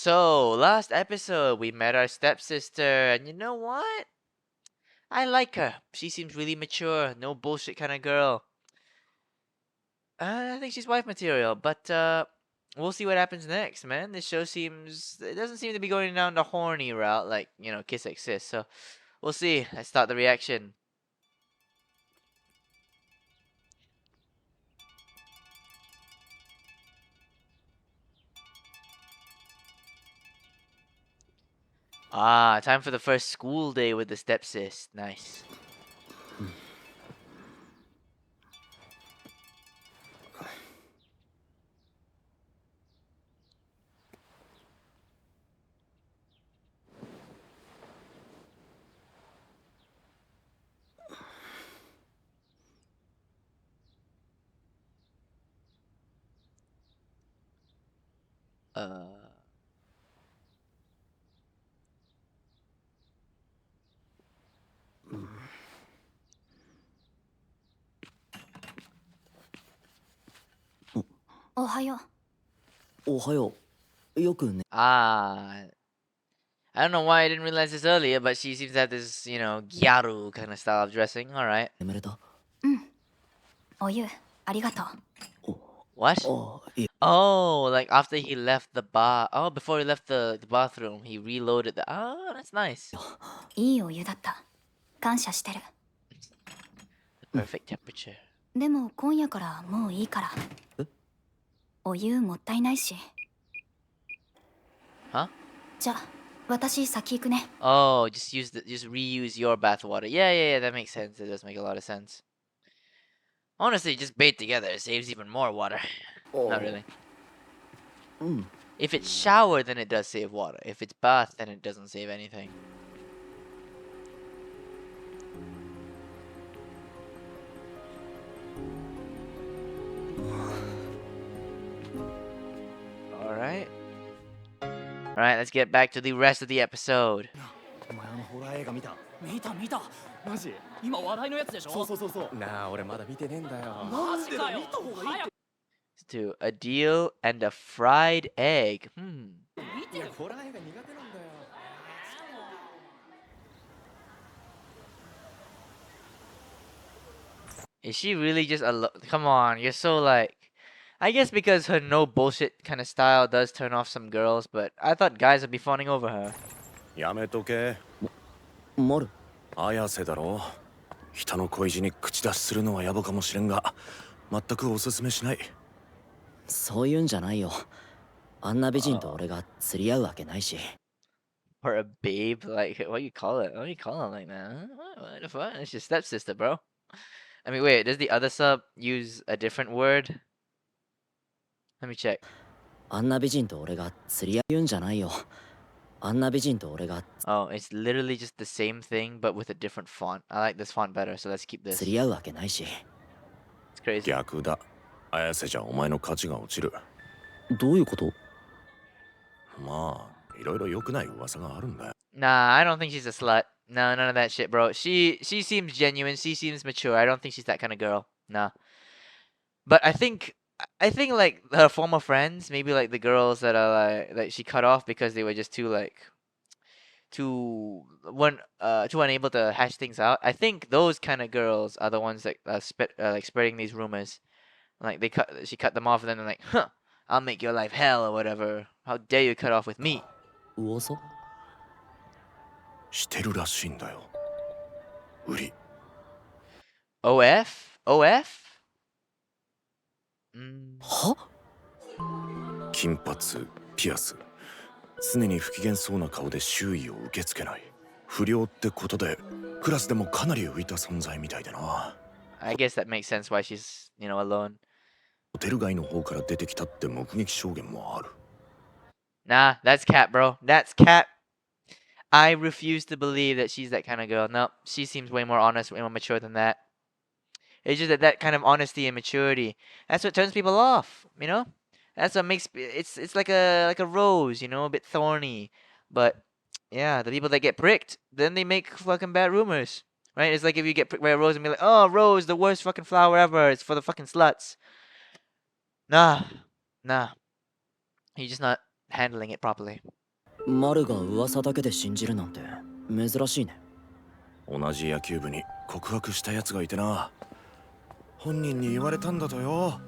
So, last episode, we met our stepsister, and you know what? I like her. She seems really mature, no bullshit kind of girl. I think she's wife material, but we'll see what happens next, man. This show it doesn't seem to be going down the horny route like, Kiss Like Sis. So, we'll see. Let's start the reaction. Ah, time for the first school day with the stepsis. Nice. Uh, おはよう。おはよう。よくね。I don't know why I didn't realize this earlier, but she seems to have this, gyaru kind of style of dressing. All right. 眠れた。お湯、ありがとう。 What? いえ。Oh, like after he left the bar. Oh, before he left the bathroom, he reloaded the. Oh, that's nice. いいお湯だった。感謝してる。 The perfect temperature. でも今夜からもういいから。え？お湯もったいないし。 Huh? じゃあ、私先行くね。 Oh, just reuse your bath water. Yeah, that makes sense. It does make a lot of sense. Honestly, just bathe together. It saves even more water. Not really. If it's shower, then it does save water. If it's bath, then it doesn't save anything. Alright. Alright, let's get back to the rest of the episode. お前ホラー映画見た？見たマジ？今話題のやつでしょ。そうなあ、俺まだ見てねえんだよ。マジかよ。見た方がいいって。 To a deal and a fried egg. 見てよ。ホラー映画苦手なんだよ。 Is she really just a come on, you're so like I guess because her no bullshit kind of style does turn off some girls, but I thought guys would be fawning over her. やめとけ。マル。綾瀬だろ。人の恋路に口出しするのは野暮かもしれんが、全くおすすめしない。そういうんじゃないよ。あんな美人と俺が釣り合うわけないし。 Or a babe, like what do you call it? What do you call it like that? Huh? What the fuck? It's your stepsister, bro. I mean, wait, does the other sub use a different word? Let me check. あんな美人と俺が釣り合うんじゃないよ。あんな美人と俺が Oh, it's literally just the same thing, but with a different font. I like this font better, so let's keep this. 釣り合うわけないし。 It's crazy. 逆だ。綾瀬じゃお前の価値が落ちる。どういうこと？まあ、いろいろ良くない噂があるんだよ。 Nah, I don't think she's a slut. No, none of that shit, bro. She seems genuine. She seems mature. I don't think she's that kind of girl. Nah. But I think like her former friends, maybe like the girls that are like she cut off because they were just too unable to hash things out. I think those kind of girls are the ones that like spreading these rumors. Like she cut them off and then they're like, "Huh, I'll make your life hell or whatever. How dare you cut off with me?" 噂？してるらしいんだよ。売り。OF? OF? は？金髪、ピアス。常に不機嫌そうな顔で周囲を受け付けない。不良ってことで、クラスでもかなり浮いた存在みたいでな。I guess that makes sense why she's, alone. ホテル街の方から出てきたって目撃証言もある。Nah, that's cap, bro. That's cap. I refuse to believe that she's that kind of girl. No, she seems way more honest, way more mature than that. It's just that kind of honesty and maturity. That's what turns people off, That's what makes it's like a rose, a bit thorny. But yeah, the people that get pricked, then they make fucking bad rumors. Right? It's like if you get pricked by a rose and be like, "Oh, rose, the worst fucking flower ever. It's for the fucking sluts." Nah. You're just not handling it properly. マルが噂だけで信じるなんて珍しいね。同じ野球部に告白したやつがいてな。本人に言われたんだとよ。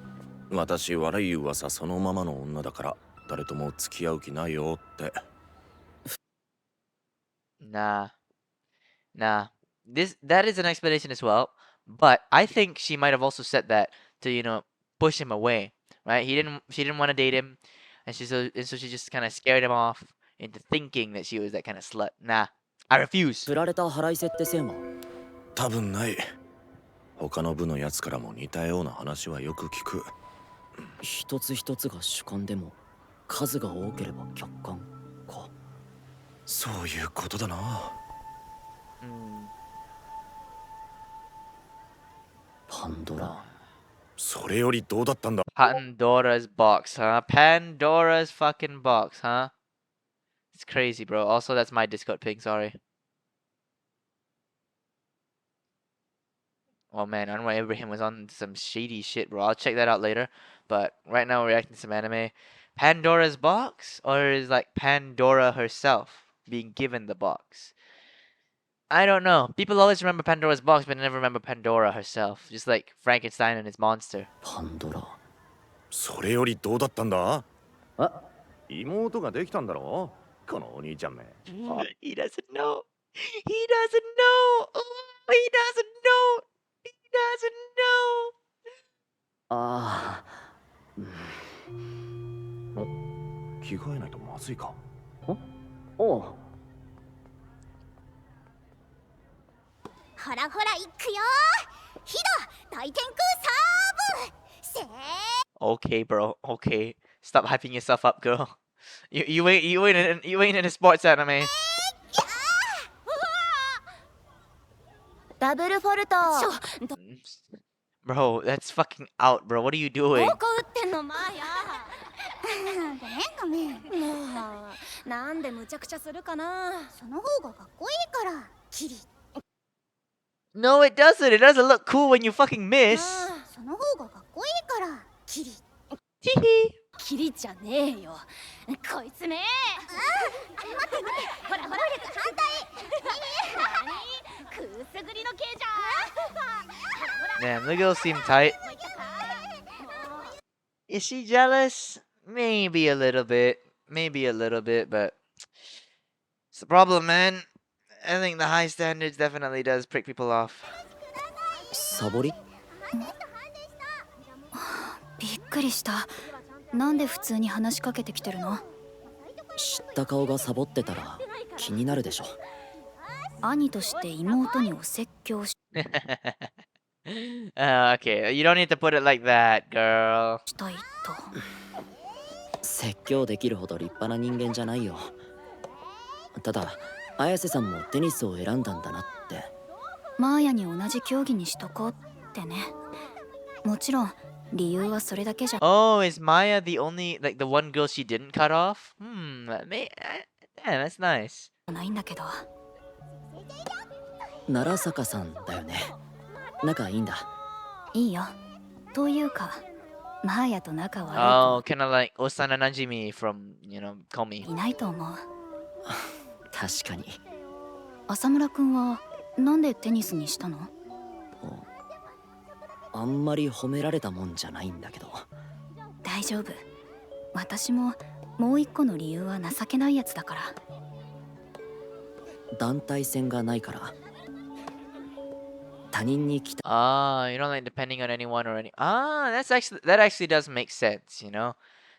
私悪い噂そのままの女だから誰とも付き合う気ないよって。Nah. That is an explanation as well, but I think she might have also said that to, push him away, right? She didn't want to date him, and so she just kind of scared him off into thinking that she was that kind of slut. Nah, I refuse. 振られた腹いせって線は多分ない。他の部のやつからも似たような話はよく聞く。一つ一つが主観でも数が多ければ客観か。そういうことだな。パンドラ。それよりどうだったんだ。 Pandora's box, huh? Pandora's fucking box, huh? It's crazy, bro. Also, that's my Discord ping. Sorry. Oh man, I don't know why Ibrahim was on some shady shit, bro. I'll check that out later. But right now we're reacting to some anime. Pandora's box? Or is like Pandora herself being given the box? I don't know. People always remember Pandora's box, but never remember Pandora herself. Just like Frankenstein and his monster. パンドラ。それよりどうだったんだ。あ、妹ができたんだろこのお兄ちゃんめ。He doesn't know. He doesn't know. Oh, he doesn't know. He doesn't know. あ着替えないとまずいか。あ。おう。ほらほら行くよ。ヒド大天空サーブ。Okay, bro. Okay. Stop hyping yourself up, girl. You ain't in a sports anime. ダブルフォルト。Bro, that's fucking out, bro. What are you doing? どこ打ってんのマーヤ。ごめん。もうなんで無茶苦茶するかな。その方がかっこいいから。キリ。 No, it doesn't. It doesn't look cool when you fucking miss. その方がかっこいいから。キリ。 Hee hee. キリじゃねえよ。こいつめ。待って。ほらほら反対。くすぐりの系じゃん。 Damn, the girls seem tight. Is she jealous? Maybe a little bit. But it's the problem, man. I think the high standards definitely does prick people off. サボり。びっくりした。なんで普通に話しかけてきてるの？知った顔がサボってたら気になるでしょ。兄として妹にお説教し Okay, you don't need to put it like that, girl. たいと。説教できるほど立派な人間じゃないよ。ただ綾瀬さんもテニスを選んだんだなって。マーヤに同じ競技にしとこうってね。もちろん理由はそれだけじゃ Oh, is Maya the one girl she didn't cut off? Damn, that's nice. ないんだけど。奈良坂さんだよね。仲いいんだ。いいよ。というか、マーヤと仲悪い Oh, kind of like Osana Najimi from, Komi. 子いないと思う。確かに。浅村くんはなんでテニスにしたの？あんまり褒められたもんじゃないんだけど。大丈夫。私ももう一個の理由は情けないやつだから。団体戦がないから他人に来た。 Ah, you don't like depending on anyone or any. Ah, that actually does make sense,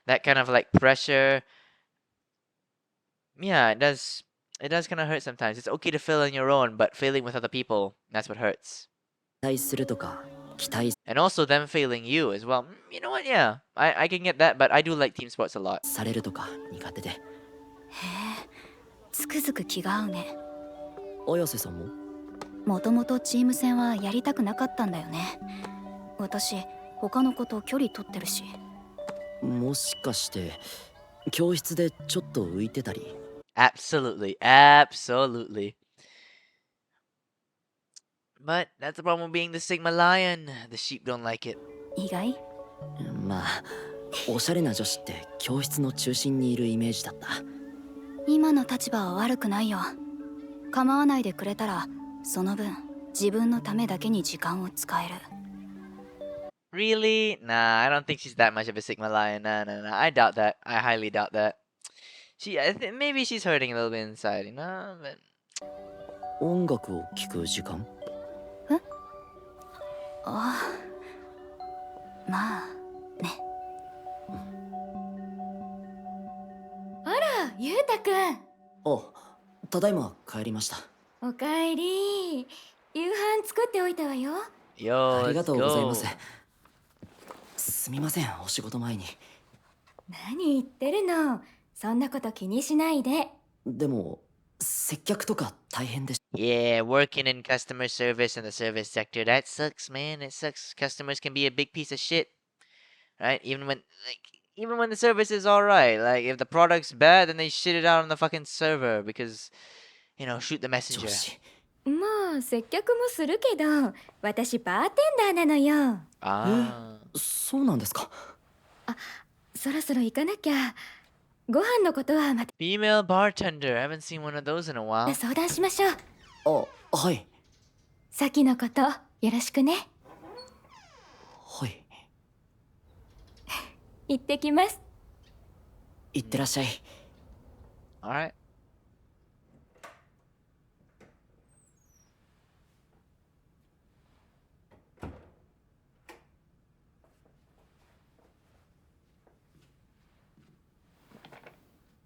That kind of like pressure. Yeah, it does. It does kind of hurt sometimes. It's okay to feel on your own, but failing with other people, that's what hurts. 期待するとか期待 And also them failing you as well. You know what? Yeah, I can get that, but I do like team sports a lot. されるとか苦手で。へえ、つくづく気が合うね。綾瀬さんももともとチーム戦はやりたくなかったんだよね。私、他の子と距離取ってるし。もしかして教室でちょっと浮いてたり。 Absolutely. But that's the problem with being the Sigma Lion. The sheep don't like it. 意外？まあおしゃれな女子って教室の中心にいるイメージだった。今の立場は悪くないよ。構わないでくれたらその分自分のためだけに時間を使える。 Really? Nah, I don't think she's that much of a Sigma lion. Nah, nah, nah. I doubt that. I highly doubt that. I think maybe she's hurting a little bit inside, you know? But 音楽を聴く時間？ああ、まあね。あら、ゆうたくん。あ、ただいま帰りました。おかえり。夕飯作っておいたわよ。yo, ありが let's とうござい go. ます。すみません、お仕事前に。何言ってるの。そんなこと気にしないで。でも、接客とか大変でし Yeah, working in customer service in the service sector, that sucks, man. It sucks. Customers can be a big piece of shit, right? Even when the service is all right. Like, if the product's bad, then they shit it out on the fucking server because, shoot the た。 messenger. 上司。もう接客もするけど、私バーテンダーなのよ。Ah. そうなんですか。そろそろ行かなきゃ。ご飯のことはま Female bartender. I haven't seen one of those in a た while. 相談しましょう。あ、はい。先のことよろしくね。はい。行ってきます。いってらっしゃい。Alright.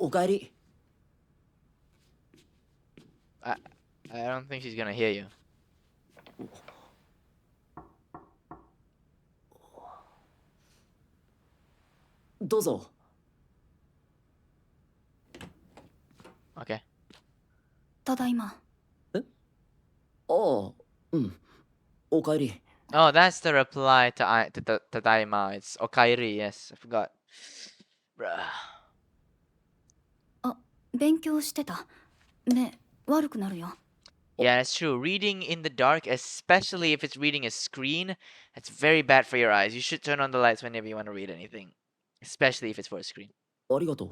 おかえり。I don't think she's gonna hear you. どうぞ。Okay. ただいま。ああ、うん。おかえり。 Oh, that's the reply to Tadaima. It's Okairi, yes. I forgot. Bruh. 勉強してた。目悪くなるよ。 Yeah, that's true. Reading in the dark, especially if it's reading a screen, that's very bad for your eyes. You should turn on the lights whenever you want to read anything, especially if it's for a screen. ありがとう。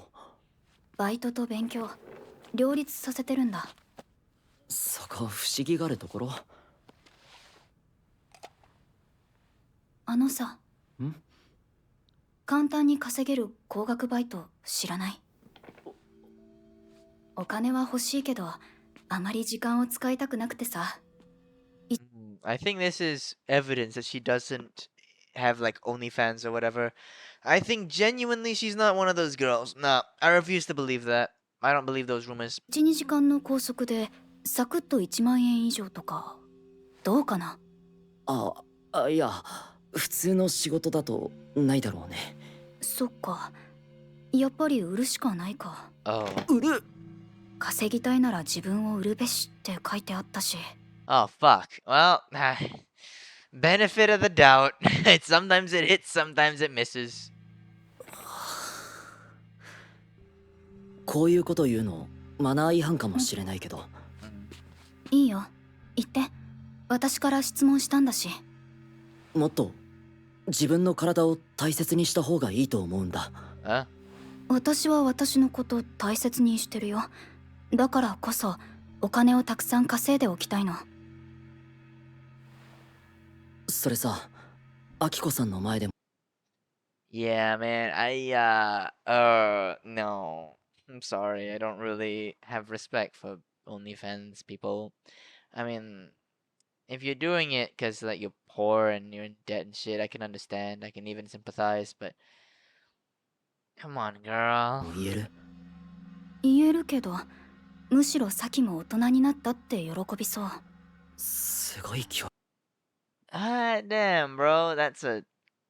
バイトと勉強両立させてるんだ。そこ不思議があるところ。あのさ、ん？簡単に稼げる高額バイト知らない？お金は欲しいけどあまり時間を使いたくなくてさ。 I think this is evidence that she doesn't have like OnlyFans or whatever. I think genuinely she's not one of those girls. Nah, I refuse to believe that. I don't believe those rumors. 1、2時間の拘束でサクッと1万円以上とかどうかな？いや、普通の仕事だとないだろうね。そっか、やっぱり売るしかないか。 Oh. 売る？稼ぎたいなら自分を売るべしって書いてあったし。 Oh, fuck. Well, benefit of the doubt. Sometimes it hits, sometimes it misses. こういうこと言うのマナー違反かもしれないけど。いいよ、言って。私から質問したんだし。もっと自分の体を大切にした方がいいと思うんだ。Huh? 私は私のこと大切にしてるよ。だからこそお金をたくさん稼いでおきたいの。それさ、アキコさんの前でも。 Yeah, man. No. I'm sorry. I don't really have respect for OnlyFans people. I mean, if you're doing it because like you're poor and you're in debt and shit, I can understand. I can even sympathize, but come on, girl. 言える？言えるけど、むしろサキも大人になったって喜びそう。すごい気は。 Ah, damn, bro. That's a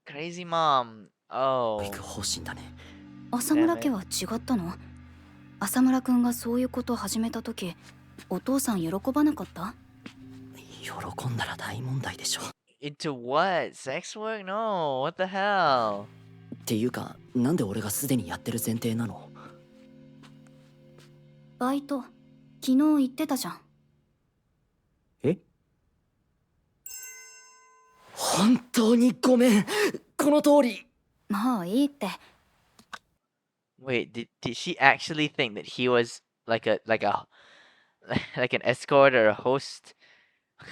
crazy mom. 行 Oh. く方針だね。浅村家は違ったの？浅村くんがそういうこと始めた時、お父さん喜ばなかった？喜んだら大問題でしょ。 Into what? Sex work? No. What the hell? っていうか、なんで俺がすでにやってる前提なの？バイト、昨日言ってたじゃん。え？本当にごめん。この通り。もういいって。 Wait, did she actually think that he was like a like an escort or a host?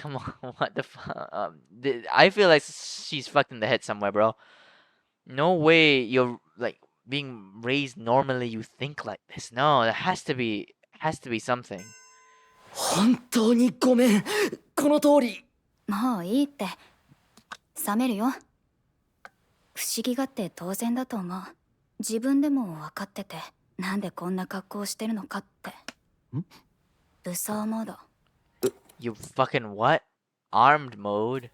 Come on, what the fuck? I feel like she's fucked in the head somewhere, bro. No way you're like being raised normally. You think like this. No, there has to be something. 本当にごめん。この通り。もういいって。冷めるよ。不思議がって当然だと思う。自分でも分かってて、なんでこんな格好をしてるのかって。武装モード。You fucking what? Armed mode?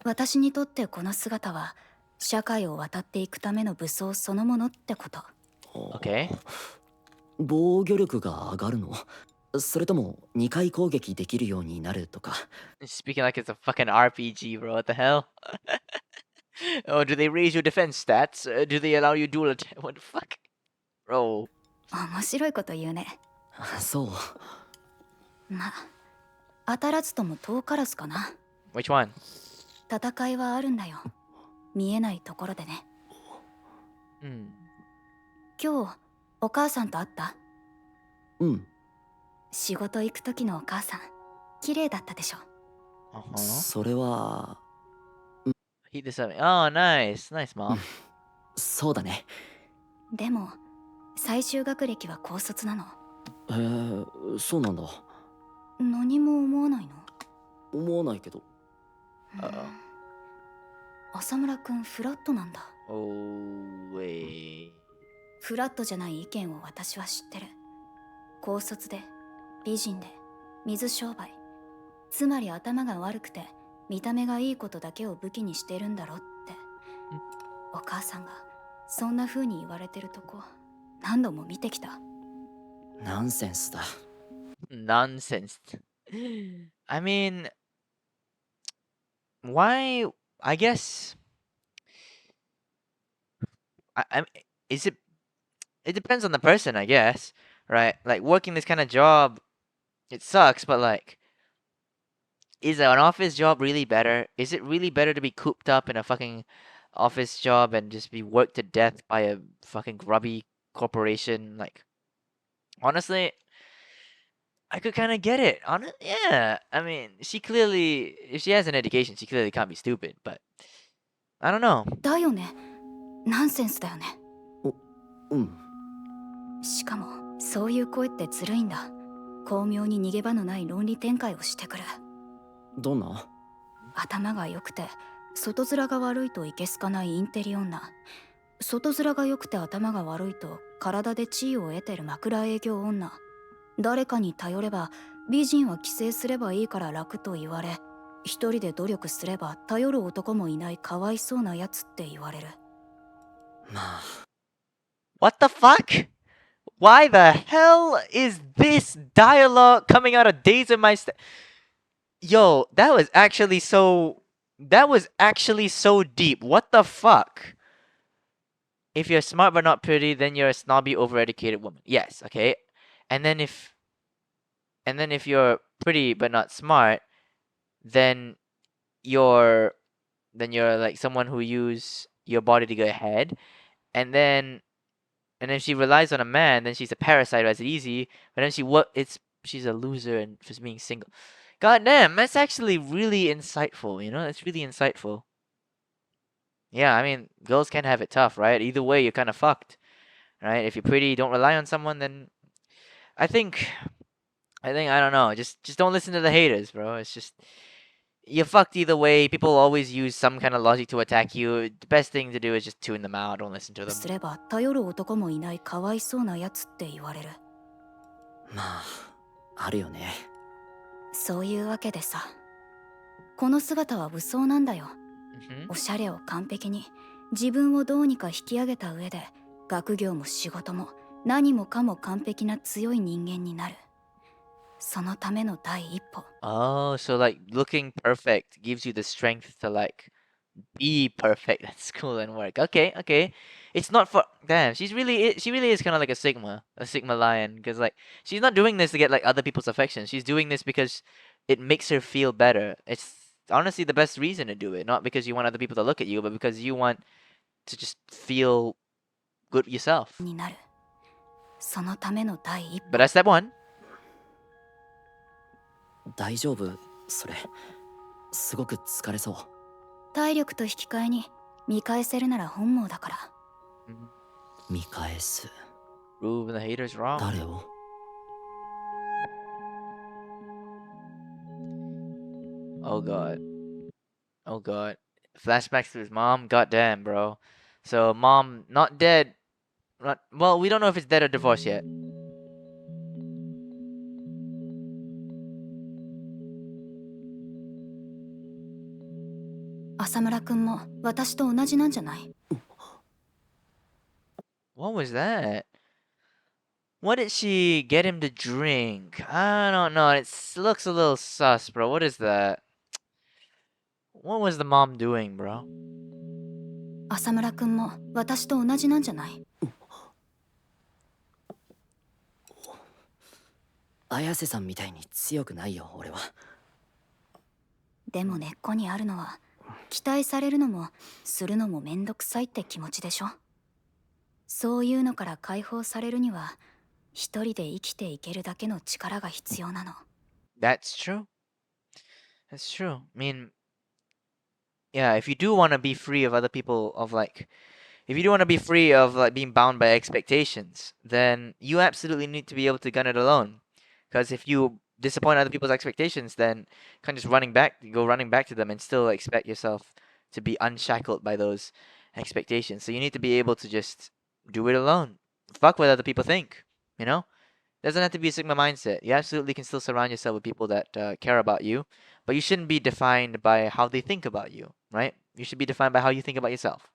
私にとってこの姿は社会を渡っていくための武装そのものってこと。 Okay. 防御力が上がるの？それとも2回攻撃できるようになるとか。 Speaking like it's a fucking RPG, bro. What the hell? Oh, do they raise your defense stats? Do they allow you dual attack? What the fuck? Bro. 面白いこと言うね。そう。まあ、当たらずとも遠からずかな。 Which one? 戦いはあるんだよ。見えないところでね。Hmm. 今日お母さんと会った？うん。仕事行く時のお母さん、綺麗だったでしょ。Uh-huh. それは。 Heat this up. Oh, nice. Nice, mom. そうだね。でも最終学歴は高卒なの。へえ、そうなんだ。何も思わないの？思わないけど。浅村くんフラットなんだ。 Oh, wait. フラットじゃない意見を私は知ってる。高卒で美人で水商売、つまり頭が悪くて見た目がいいことだけを武器にしてるんだろって。お母さんがそんな風に言われてるとこ何度も見てきた。ナンセンスだ。 Nonsense. I mean, why? I guess. Is it? It depends on the person, I guess. Right? Like working this kind of job, it sucks, but like, is an office job really better? Is it really better to be cooped up in a fucking office job and just be worked to death by a fucking grubby corporation? Like, honestly, I could kind of get it. Yeah. I mean, she clearly, if she has an education, she clearly can't be stupid, but I don't know. だよね。ナンセンスだよね。うん。しかもそういう声ってずるいんだ。巧妙に逃げ場のない論理展開をしてくる。どんな？頭が良くて外面が悪いといけすかないインテリ女、外面が良くて頭が悪いと体で地位を得てる枕営業女、誰かに頼れば美人は寄生すればいいから楽と言われ、一人で努力すれば頼る男もいないかわいそうなやつって言われる。まあ。 What the fuck? Why the hell is this dialogue coming out of Days of My Yo, that was actually so deep. What the fuck? If you're smart but not pretty, then you're a snobby, overeducated woman. Yes, okay. And then if you're pretty but not smart, then you're like someone who use your body to get ahead. And then if she relies on a man, then she's a parasite who has it easy. But then she's a loser and just being single. God damn, that's actually really insightful, you know? That's really insightful. Yeah, I mean, girls can have it tough, right? Either way, you're kind of fucked, right? If you're pretty, don't rely on someone, then I think I don't know. Just don't listen to the haters, bro. It's just you're fucked either way. People always use some kind of logic to attack you. The best thing to do is just tune them out. Don't listen to them. すれば頼る男もいないかわいそうなやつって言われる。まあ、あるよね。そういうわけでさ、この姿は武装なんだよ。 Mhm. おしゃれを完璧に自分をどうにか引き上げた上で学業も仕事も何もかも完璧な強い人間になる。そのための第一歩。 Oh, so like looking perfect gives you the strength to like be perfect at school and work. Okay, okay. It's not for damn. She really is kind of like a sigma lion, because like she's not doing this to get like other people's affection. She's doing this because it makes her feel better. It's honestly the best reason to do it, not because you want other people to look at you, but because you want to just feel good with yourself. になる。そのための第一歩。 But that's step one. 大丈夫それ。すごく疲れそう。体力と引き換えに見返せるなら本望だから。見返す。 Prove the haters wrong. 誰を？ Oh god. Oh god. Flashbacks to his mom. Goddamn, bro. So mom not dead. Not well. We don't know if it's dead or divorced yet. 浅村くんも私と同じなんじゃない？ What was that? What did she get him to drink? I don't know. It looks a little sus, bro. What is that? What was the mom doing, bro? 浅村くんも私と同じなんじゃない？綾瀬さんみたいに強くないよ俺は。でも根っこにあるのは期待されるのもするのもめんどくさいって気持ちでしょ。そういうのから解放されるには一人で生きていけるだけの力が必要なの。 That's true. That's true. I mean, yeah, if you do want to be free of other people, if you do want to be free of being bound by expectations, then you absolutely need to be able to gun it alone. Because if you disappoint other people's expectations, then you can't just go running back to them and still expect yourself to be unshackled by those expectations. So you need to be able to just do it alone. Fuck what other people think, you know? Doesn't have to be a Sigma mindset. You absolutely can still surround yourself with people that care about you, but you shouldn't be defined by how they think about you, right? You should be defined by how you think about yourself.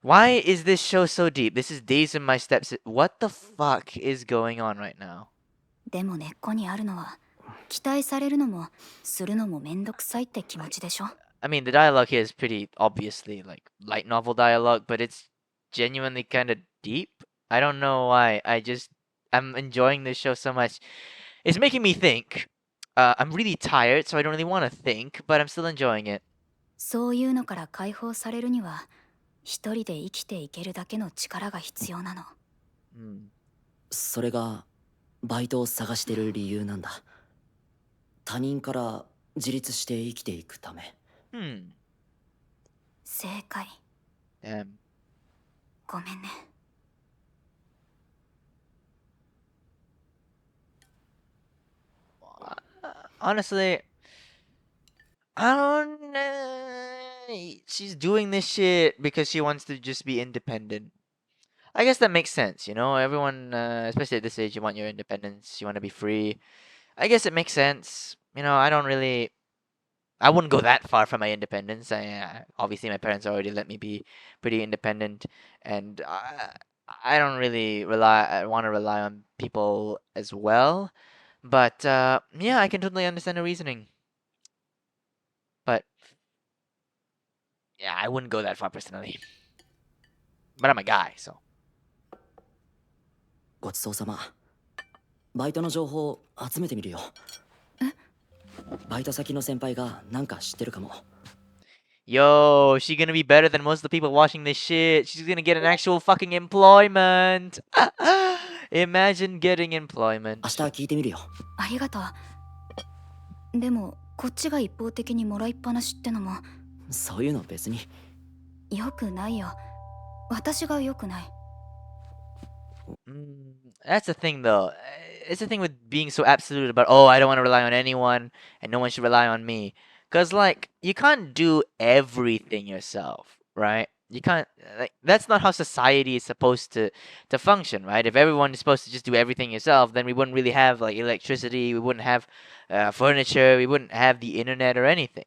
Why is this show so deep? This is Days in My Steps. What the fuck is going on right now? でも根っこにあるのは期待されるのもするのもめんどくさいって気持ちでしょ。 I mean, the dialogue here is pretty obviously like light novel dialogue, but it's genuinely kind of deep. I don't know why. I'm enjoying this show so much. It's making me think. I'm really tired, so I don't really want to think, but I'm still enjoying it. そういうのから解放されるには一人で生きていけるだけの力が必要なの。それがバイトを探してる理由なんだ。他人から自立して生きていくため。正解。Damn. ごめんね。Honestly, I don't know. She's doing this shit because she wants to just be independent. I guess that makes sense, you know? Everyone, especially at this age, you want your independence, you want to be free. I guess it makes sense. You know, I wouldn't go that far from my independence. Obviously, my parents already let me be pretty independent, and I don't really want to rely on people as well. But yeah, I can totally understand the reasoning. But yeah, I wouldn't go that far personally. But I'm a guy, so. ごちそうさま。バイトの情報集めてみるよ。バイト先の先輩がなんか知ってるかも。Yo, she's gonna be better than most of the people watching this shit. She's gonna get an actual fucking employment. Imagine getting employment. 明日聞いてみるよ。ありがとう。でもこっちが一方的にもらいっぱなしってのもそういうの別に。良くないよ。私が良くない。That's the thing, though. It's the thing with being so absolute about, oh, I don't want to rely on anyone, and no one should rely on me. Because, like, you can't do everything yourself, right? You can't, that's not how society is supposed to function, right? If everyone is supposed to just do everything yourself, then we wouldn't really have, like, electricity, we wouldn't have furniture, we wouldn't have the internet or anything.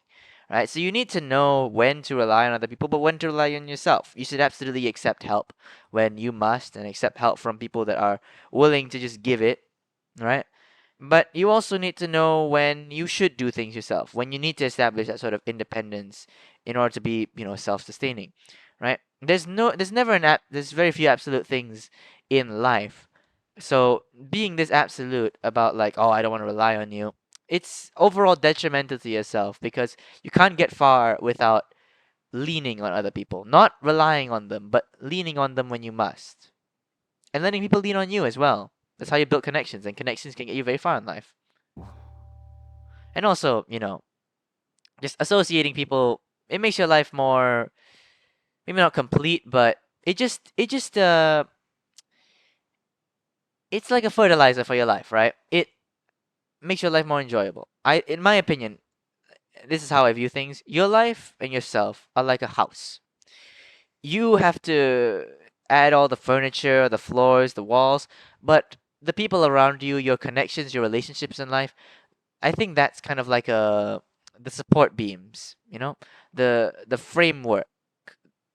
Right, so you need to know when to rely on other people, but when to rely on yourself. You should absolutely accept help when you must, and accept help from people that are willing to just give it, right? But you also need to know when you should do things yourself, when you need to establish that sort of independence in order to be, self-sustaining, right? There's very few absolute things in life. So being this absolute about like, oh, I don't want to rely on you, it's overall detrimental to yourself because you can't get far without leaning on other people, not relying on them, but leaning on them when you must, and letting people lean on you as well. That's how you build connections, and connections can get you very far in life. And also, just associating people, it makes your life more, maybe not complete, but it's like a fertilizer for your life, right? It makes your life more enjoyable. In my opinion, this is how I view things. Your life and yourself are like a house. You have to add all the furniture, the floors, the walls, but the people around you, your connections, your relationships in life, I think that's kind of like the support beams, the framework,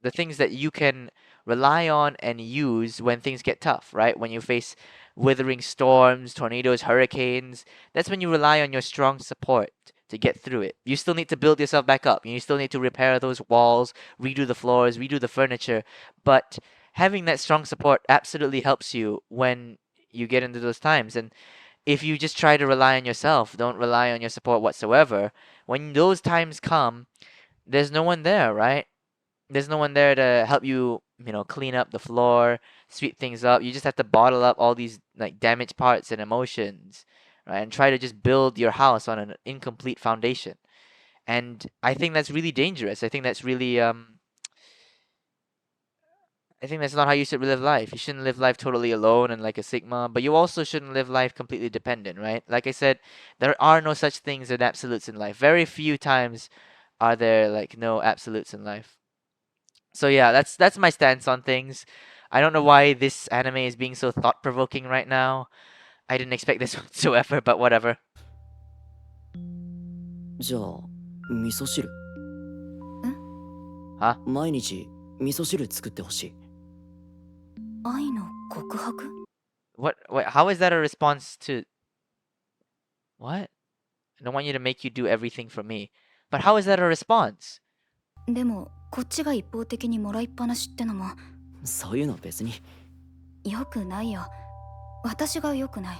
the things that you can rely on and use when things get tough, right? When you face withering storms, tornadoes, hurricanes, that's when you rely on your strong support to get through it. You still need to build yourself back up. You still need to repair those walls, redo the floors, redo the furniture, but having that strong support absolutely helps you when you get into those times. And if you just try to rely on yourself, don't rely on your support whatsoever, when those times come, there's no one there, right? There's no one there to help you, clean up the floor, sweep things up. You just have to bottle up all these like damaged parts and emotions, right? And try to just build your house on an incomplete foundation. And I think that's really dangerous. I think that's not how you should live life. You shouldn't live life totally alone and like a sigma, but you also shouldn't live life completely dependent, right? Like I said, there are no such things as absolutes in life. Very few times are there like no absolutes in life. So yeah, that's my stance on things. I don't know why this anime is being so thought-provoking right now. I didn't expect this whatsoever, but whatever. じゃあ味噌汁 Huh? 毎日味噌汁作ってほしい。愛の告白？ What? How is that a response to what? I don't want you to make you do everything for me. But how is that a response? でもこっちが一方的にもらいっぱなしってのもそういうの別に。よくないよ。私がよくない。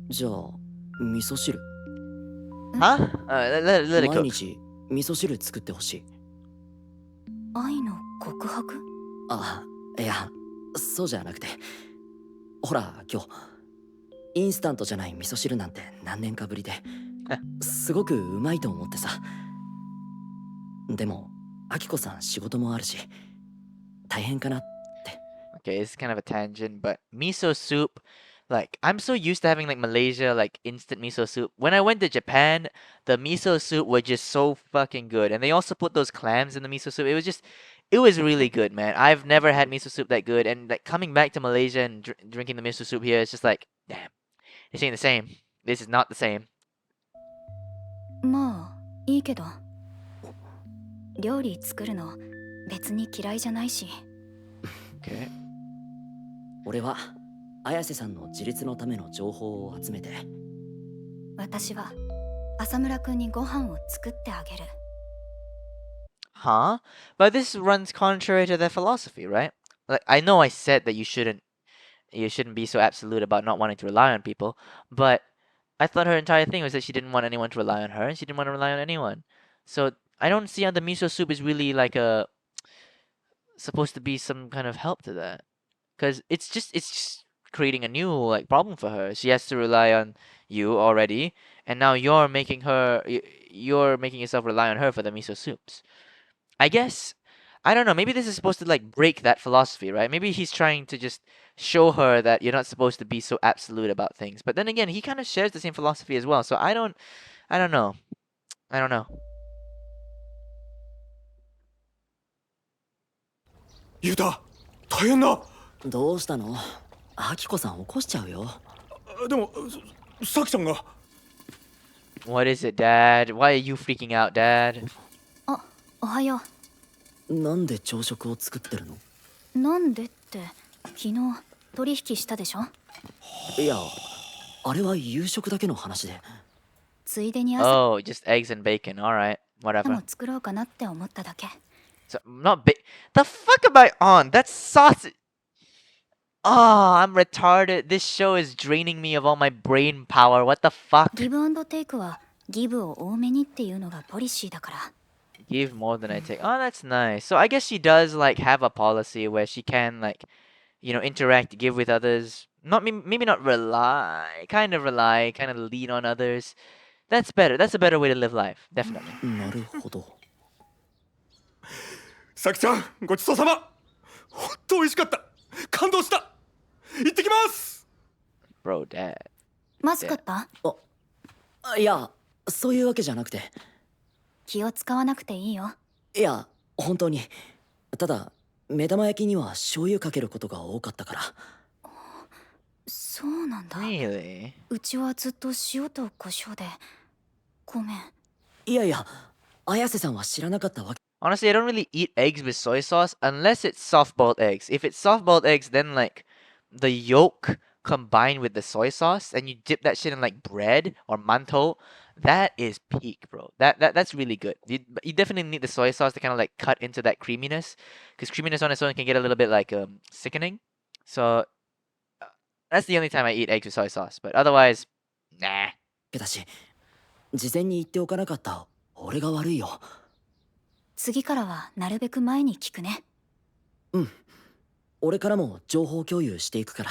じゃあ味噌汁 Huh? Let it 毎 cook. 日味噌汁作ってほしい。愛の告白？あ、いや、そうじゃなくて。ほら、今日インスタントじゃない味噌汁なんて何年かぶりですごくうまいと思ってさ。でも、アキコさん仕事もあるし、大変かなって。Okay, it's kind of a tangent, but miso soup, like I'm so used to having like Malaysia like instant miso soup. When I went to Japan, the miso soup was just so fucking good, and they also put those clams in the miso soup. It was really good, man. I've never had miso soup that good, and like coming back to Malaysia and drinking the miso soup here, it's just like, damn, this ain't the same. This is not the same. まあいいけど、料理作るの別に嫌いじゃないし。Okay. 俺は綾瀬さんの自立のための情報を集めて。私は浅村くんにご飯を作ってあげる。Huh? But this runs contrary to their philosophy, right? Like I know I said that you shouldn't be so absolute about not wanting to rely on people, but I thought her entire thing was that she didn't want anyone to rely on her, and she didn't want to rely on anyone. So I don't see how the miso soup is really like supposed to be some kind of help to that, because it's just creating a new like problem for her. She has to rely on you already, and now you're making yourself rely on her for the miso soups. I guess I don't know. Maybe this is supposed to like break that philosophy, right? Maybe he's trying to just show her that you're not supposed to be so absolute about things. But then again, he kind of shares the same philosophy as well. So I don't know. I don't know. ユタ大変だ。どうしたの？アキコさん起こしちゃうよ。でもサキちゃんが。What is it, Dad? Why are you freaking out, Dad? あ、おはよなんで朝食を作ってるの？う。なんでって昨日取引したでしょ。いや、あれは夕食だけの話で。ついでに朝 Oh, just eggs and bacon. All right, も whatever. 作ろうかなって思っただけ。 So not The fuck am I on? That's sausage. Oh, I'm retarded. This show is draining me of all my brain power. What the fuck? ギブアンドテイクはギブを多めにっていうのがポリシーだから。 Give more than I take. Oh, that's nice. So I guess she does like have a policy where she can like, interact, give with others. Not maybe not rely, kind of lean on others. That's better. That's a better way to live life, definitely. なるほど。咲ちゃんごちそうさま。ほんと美味しかった。感動した。行ってきます。 Bro, dad. まずかった？いや、そういうわけじゃなくて。気を使わなくていいよ。いや、本当に。ただ、目玉焼きには醤油かけることが多かったから。そうなんだ。Really? うちはずっと塩と胡椒で。ごめん。いやいや、綾瀬さんは知らなかったわけ。Honestly, I don't really eat eggs with soy sauce unless it's soft-boiled eggs. If it's soft-boiled eggs, then like the yolk combined with the soy sauce and you dip that shit in like bread or mantou, that is peak, bro. That's really good. You definitely need the soy sauce to kind of like cut into that creaminess, because creaminess on its own can get a little bit like sickening. So that's the only time I eat eggs with soy sauce. But otherwise, nah. だし、事前に言っておかなかった俺が悪いよ。次からはなるべく前に聞くね。うん。俺からも情報共有していくから。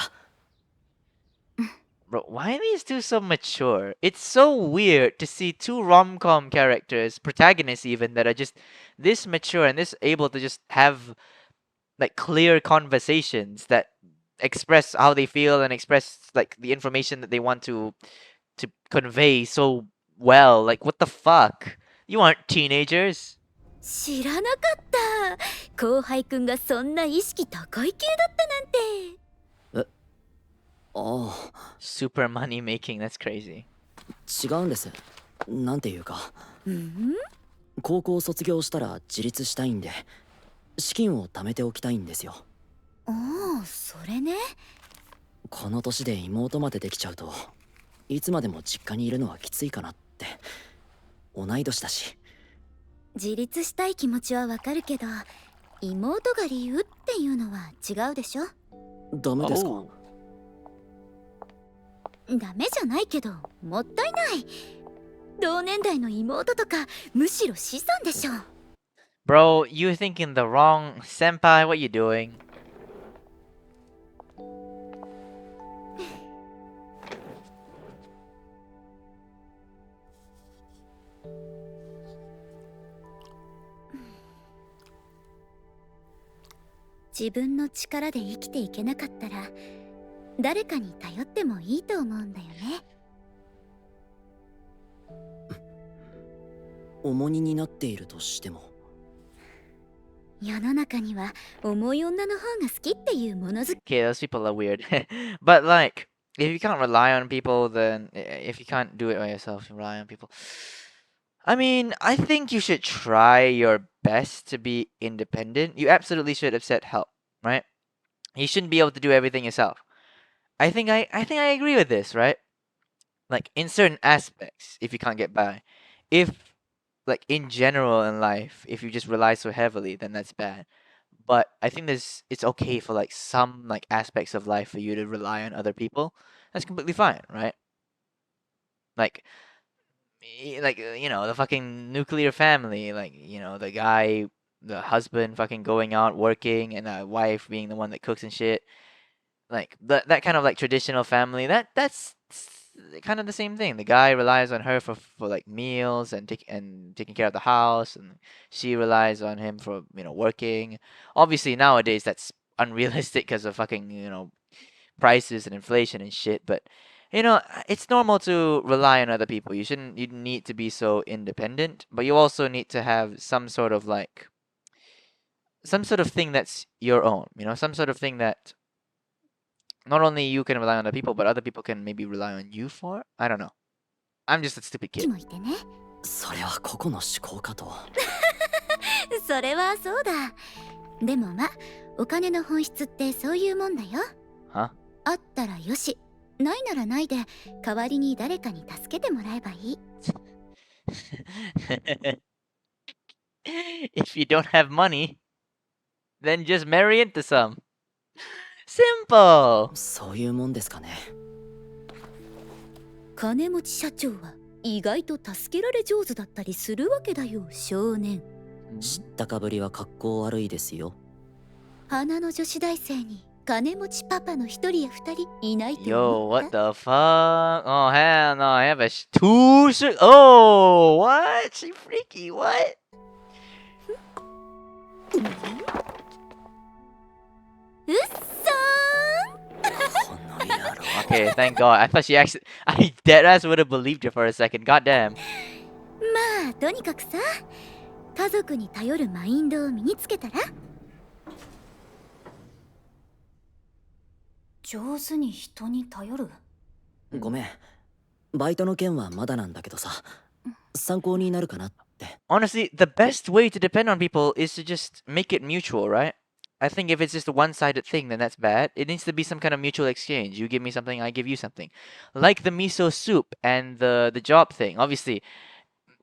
Bro, why are these two so mature? It's so weird to see two rom-com characters, protagonists even, that are just this mature and this able to just have like clear conversations that express how they feel and express like the information that they want to convey so well. Like, what the fuck? You aren't teenagers. 知らなかった後輩くんがそんな意識高い系だったなんて。ああ。Super money making, that's crazy. 違うんです。なんていうか。うん？高校卒業したら自立したいんで、資金を貯めておきたいんですよ。おお、それね。この年で妹までできちゃうと、いつまでも実家にいるのはきついかなって。同い年だし。自立したい気持ちはわかるけど、妹が理由っていうのは違うでしょ。ダメですか？ Oh. ダメじゃないけど、もったいない。同年代の妹とかむしろ資産でしょ。Bro, you're thinking the wrong senpai. What you doing? 自分の力で生きていけなかったら、誰かに頼ってもいいと思うんだよね。重荷になっているとしても。世の中には重い女の方が好きっていうものづく。 Okay, those people are weird. But like, if you can't rely on people, then if you can't do it by yourself, you rely on people. I mean, I think you should try your best to be independent. You absolutely should accept help, right? You shouldn't be able to do everything yourself. I think I agree with this, right? Like in certain aspects, if you can't get by. If like in general in life, if you just rely so heavily, then that's bad. But I think it's okay for like some like aspects of life for you to rely on other people. That's completely fine, right? Like the fucking nuclear family, like, the guy, the husband fucking going out working and the wife being the one that cooks and shit. Like that kind of like traditional family, that's kind of the same thing. The guy relies on her for like meals and taking care of the house, and she relies on him for working. Obviously nowadays that's unrealistic because of fucking prices and inflation and shit. But it's normal to rely on other people. You need to be so independent, but you also need to have some sort of thing that's your own. Some sort of thing that not only you can rely on other people, but other people can maybe rely on you for. I don't know. I'm just a stupid kid. もいてね。それは個々の思考かと。それはそうだ。でもま、お金の本質ってそういうもんだよ。Huh? あったらよし、ないならないで、代わりに誰かに助けてもらえばいい。If you don't have money, then just marry into some. Simple. そういうもんですかね。金持ち社長は意外と助けられ上手だったりするわけだよ、少年。知ったかぶりは格好悪いですよ。花の女子大生に金持ちパパの一人や二人いないと Yo, 思っ what た？ the fuck? Oh, hell no. I have a two. Oh, what? She freaky. What? うっそ この野郎。 Okay, thank God. I thought she actually. I dead ass would have believed her for a second. God damn. ー。まあとにかくさ、家族に頼るマインドを身につけたら？上手に人に頼る。ごめん。バイトの件はまだなんだけどさ。参考になるかなって。 Honestly, the best way to depend on people is to just make it mutual, right? I think if it's just a one-sided thing, then that's bad. It needs to be some kind of mutual exchange. You give me something, I give you something. Like the miso soup and the job thing. Obviously,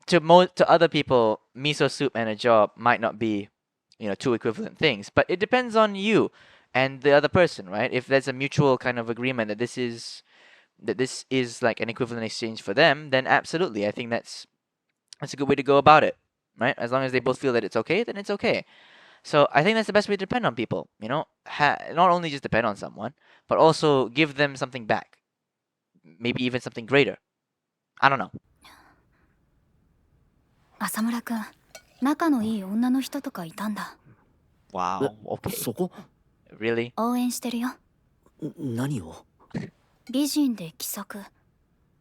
to other people, miso soup and a job might not be, two equivalent things. But it depends on you and the other person, right? If there's a mutual kind of agreement that this is like an equivalent exchange for them, then absolutely, I think that's a good way to go about it, right? As long as they both feel that it's okay, then it's okay. So I think that's the best way to depend on people, not only just depend on someone, but also give them something back. Maybe even something greater. I don't know. 浅村くん、仲のいい女の人とかいたんだ。 Wow. Okay. そこ Really? 応援してるよ。何を？美人で気さく、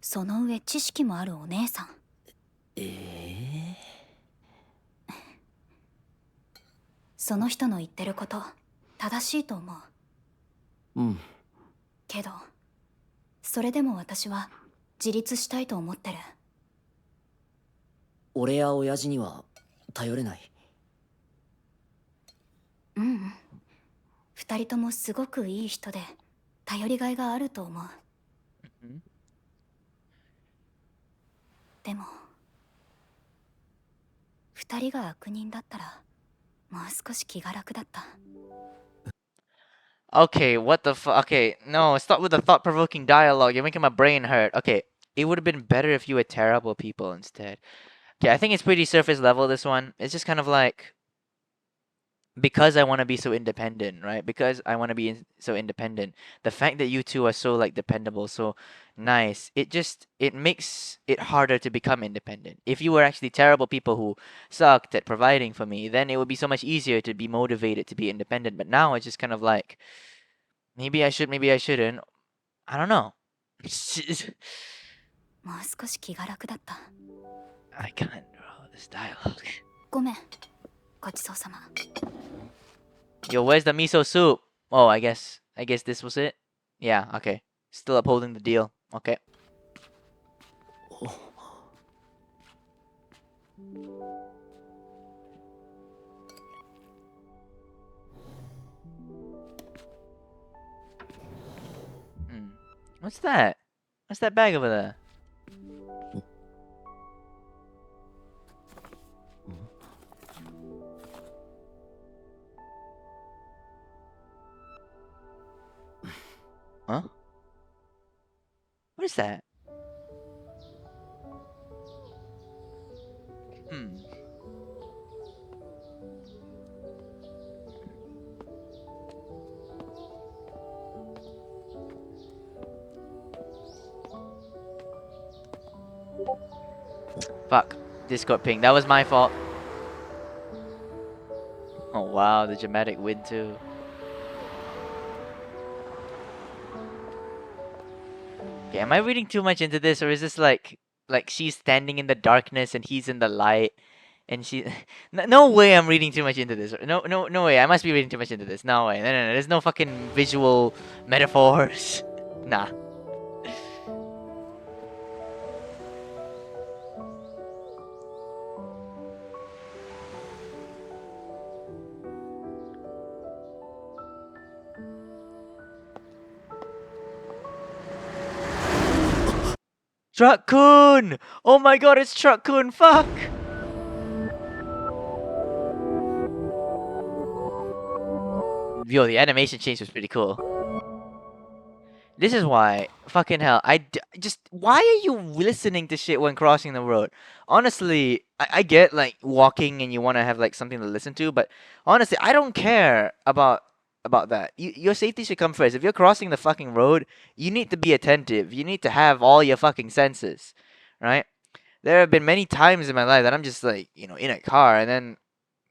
その上知識もあるお姉さん。その人の言ってること正しいと思う。うん。けどそれでも私は自立したいと思ってる。俺や親父には頼れない。うんうん。二人ともすごくいい人で頼りがいがあると思う。でも二人が悪人だったらもう少し気が楽だった。 Okay, what the fuck? Okay, no, stop with the thought-provoking dialogue. You're making my brain hurt. Okay, it would have been better if you were terrible people instead. Okay, I think it's pretty surface level, this one. It's just kind of like, because I want to be so independent, right? Because I want to be so independent. The fact that you two are so, like, dependable, so nice, it makes it harder to become independent. If you were actually terrible people who sucked at providing for me, then it would be so much easier to be motivated to be independent. But now it's just kind of like, maybe I should, maybe I shouldn't. I don't know. もう少し気が楽だった。 I can't draw this dialogue. ごめん。ごちそうさま。 Yo, where's the miso soup? Oh, I guess this was it. Yeah, okay. Still upholding the deal. Okay. What's that? What's that bag over there? Huh? What is that? Fuck. Discord ping. That was my fault. Oh wow, the dramatic wind too. Okay, am I reading too much into this, or is this like she's standing in the darkness and he's in the light, and she? No way, I'm reading too much into this. No way. I must be reading too much into this. No way. No. There's no fucking visual metaphors. Nah. Truck-kun! Oh my god, it's Truck-kun! Fuck! Yo, the animation change was pretty cool. This is why, fucking hell, just why are you listening to shit when crossing the road? Honestly, I get like walking and you want to have like something to listen to, but honestly, I don't care about that. Your safety should come first. If you're crossing the fucking road, you need to be attentive. You need to have all your fucking senses, right? There have been many times in my life that I'm just like, in a car and then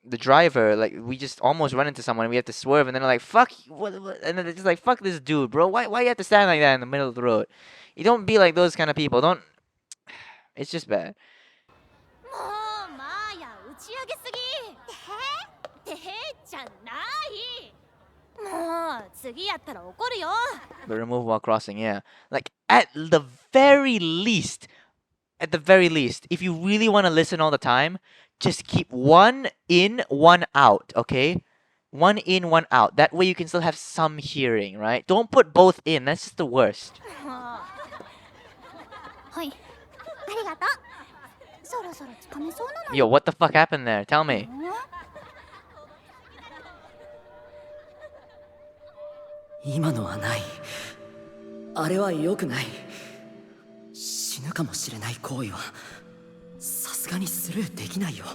the driver, like, we just almost run into someone and we have to swerve and then they're like, fuck you, what? And then they're just like, fuck this dude, bro. Why you have to stand like that in the middle of the road? You don't be like those kind of people. Don't. It's just bad. もうマーヤ打ち上げすぎてへじゃないもう次やったら怒るよ But remove while crossing, yeah. Like, at the very least, if you really want to listen all the time, just keep one in, one out, okay? One in, one out. That way you can still have some hearing, right? Don't put both in. That's just the worst. はいありがとうそろそろつかめそうなの Yo, what the fuck happened there? Tell me. 今のはない。あれは良くない。死ぬかもしれない行為はさすがにスルーできないよ。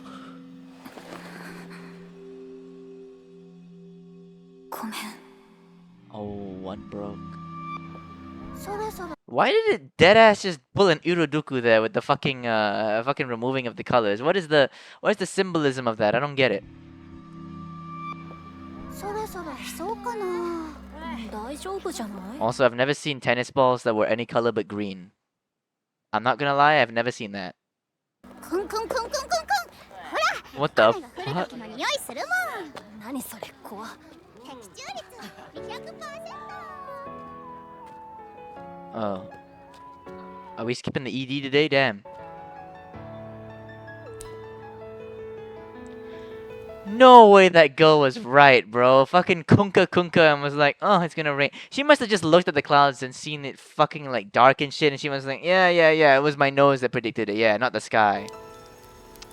ごめん Oh, one broke. そろそろ Why did it deadass just pull an Uroduku there with the fucking removing of the colors? What is the symbolism of that? I don't get it. そろそろ来そうかな大丈夫じゃない Also, I've never seen tennis balls that were any color but green. I'm not gonna lie, I've never seen that. クンクンクンクンクンクン What the 雨が降る fuck? 時の匂いするもん何それ怖的中率 200%Oh. Are we skipping the ED today? Damn. No way that girl was right, bro. Fucking Kunka and was like, oh, it's gonna rain. She must have just looked at the clouds and seen it fucking like dark and shit, and she was like, yeah, it was my nose that predicted it. Yeah, not the sky.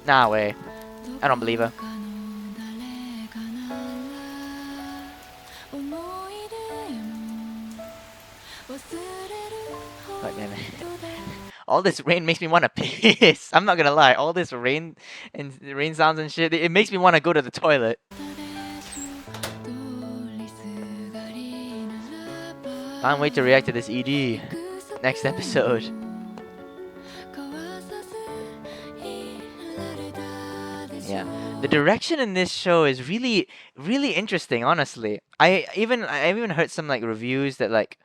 Nah, way. I don't believe her. Fuck, man. All this rain makes me want to piss. I'm not gonna lie. All this rain and rain sounds and shit, it makes me want to go to the toilet. Can't wait to react to this ED next episode. Yeah, the direction in this show is really, really interesting. Honestly, I even heard some like reviews that like.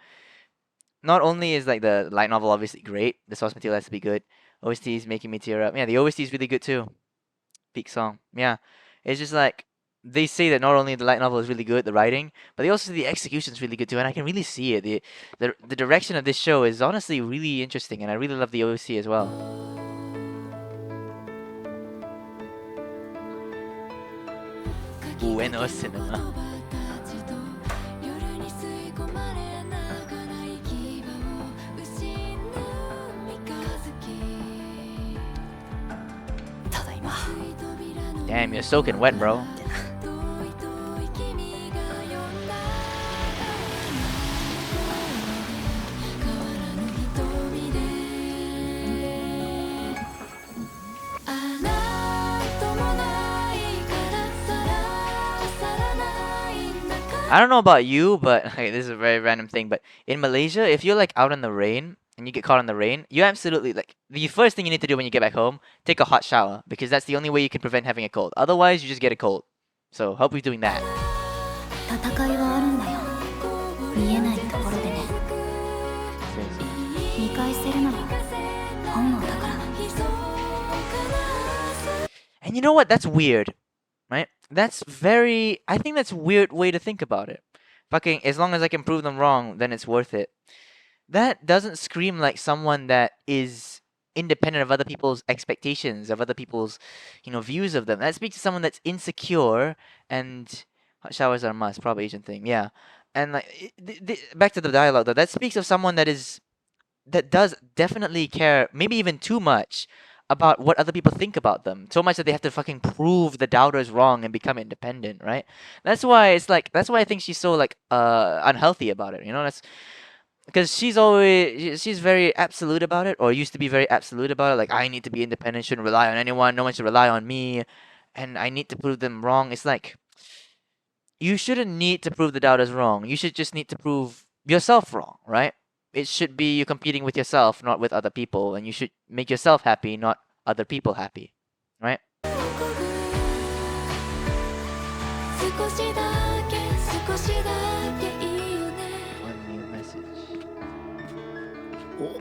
Not only is like the light novel obviously great, the source material has to be good. OST is making me tear up. Yeah, the OST is really good too. Peak song. Yeah, it's just like they say that not only the light novel is really good, the writing, but they also say the execution is really good too, and I can really see it. The direction of this show is honestly really interesting, and I really love the OST as well. Bueno cinema. Damn, you're soaking wet, bro. I don't know about you, but okay, this is a very random thing, but in Malaysia, if you're like out in the rain and you get caught in the rain, you absolutely like the first thing you need to do when you get back home, take a hot shower because that's the only way you can prevent having a cold. Otherwise, you just get a cold. So hope you're doing that. 戦いはあるんだよ見えないところでね見返せるのは本能だから And you know what? That's weird, right? I think that's a weird way to think about it. Fucking, as long as I can prove them wrong, then it's worth it. That doesn't scream like someone that is independent of other people's expectations, of other people's, views of them. That speaks to someone that's insecure, and hot showers are a must, probably Asian thing, yeah. And like, back to the dialogue though, that speaks of someone that does definitely care, maybe even too much, about what other people think about them. So much that they have to fucking prove the doubters wrong and become independent, right? That's why I think she's so like unhealthy about it. because she's very absolute about it, or used to be very absolute about it. Like, I need to be independent, shouldn't rely on anyone, no one should rely on me, and I need to prove them wrong. It's like, you shouldn't need to prove the doubters wrong. You should just need to prove yourself wrong, right? It should be you competing with yourself, not with other people, and you should make yourself happy, not other people happy, right? 少しだけ少しだけいいよね One new message. お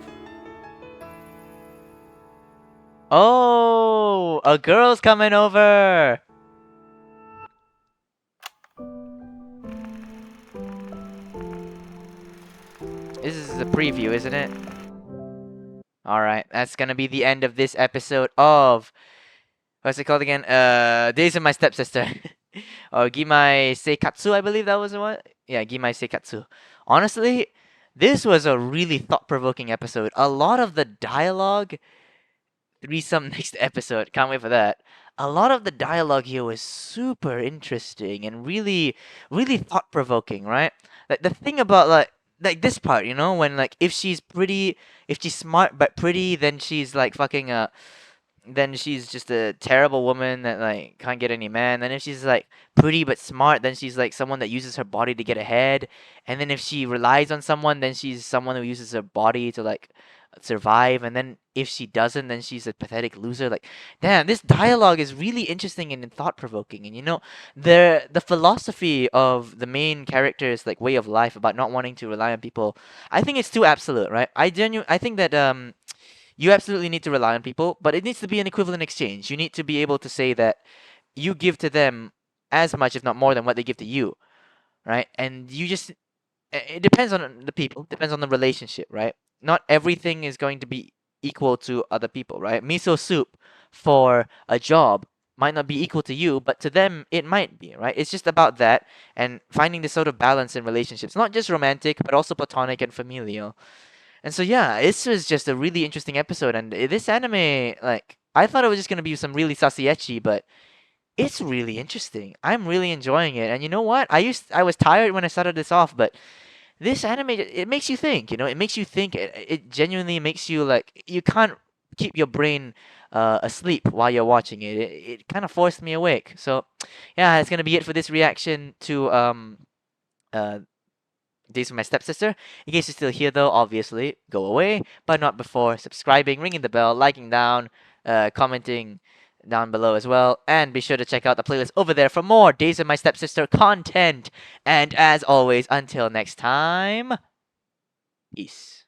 Oh, a girl's coming over. This is a preview, isn't it? All right, that's gonna be the end of this episode of what's it called again? Days of My Stepsister, or Gimai Seikatsu, I believe that was the one. Yeah, Gimai Seikatsu. Honestly, this was a really thought-provoking episode. A lot of the dialogue, threesome next episode. Can't wait for that. A lot of the dialogue here was super interesting and really, really thought-provoking, right? Like the thing about like this part, you know, when like if she's pretty, if she's smart but pretty, then she's like fucking then she's just a terrible woman that like can't get any man. Then if she's like pretty but smart, then she's like someone that uses her body to get ahead. And then if she relies on someone, then she's someone who uses her body to like survive. And then if she doesn't, then she's a pathetic loser. Like, damn, this dialogue is really interesting and thought provoking. And you know, the philosophy of the main character's like way of life about not wanting to rely on people, I think it's too absolute, right? I think that you absolutely need to rely on people, but it needs to be an equivalent exchange. You need to be able to say that you give to them as much, if not more, than what they give to you, right? And you just, it depends on the people, depends on the relationship, right? Not everything is going to be equal to other people, right? Miso soup for a job might not be equal to you, but to them it might be, right? It's just about that and finding this sort of balance in relationships, not just romantic, but also platonic and familial. And so yeah, this was just a really interesting episode, and this anime, like, I thought it was just gonna be some really sassy ecchi, but it's really interesting. I'm really enjoying it, and you know what? I was tired when I started this off, but this anime, it makes you think. You know, it makes you think. It genuinely makes you like you can't keep your brain asleep while you're watching it. It kind of forced me awake. So yeah, it's gonna be it for this reaction to uh Days with My Stepsister. In case you're still here, though, obviously, go away, but not before subscribing, ringing the bell, liking down, commenting down below as well. And be sure to check out the playlist over there for more Days with My Stepsister content. And as always, until next time, peace.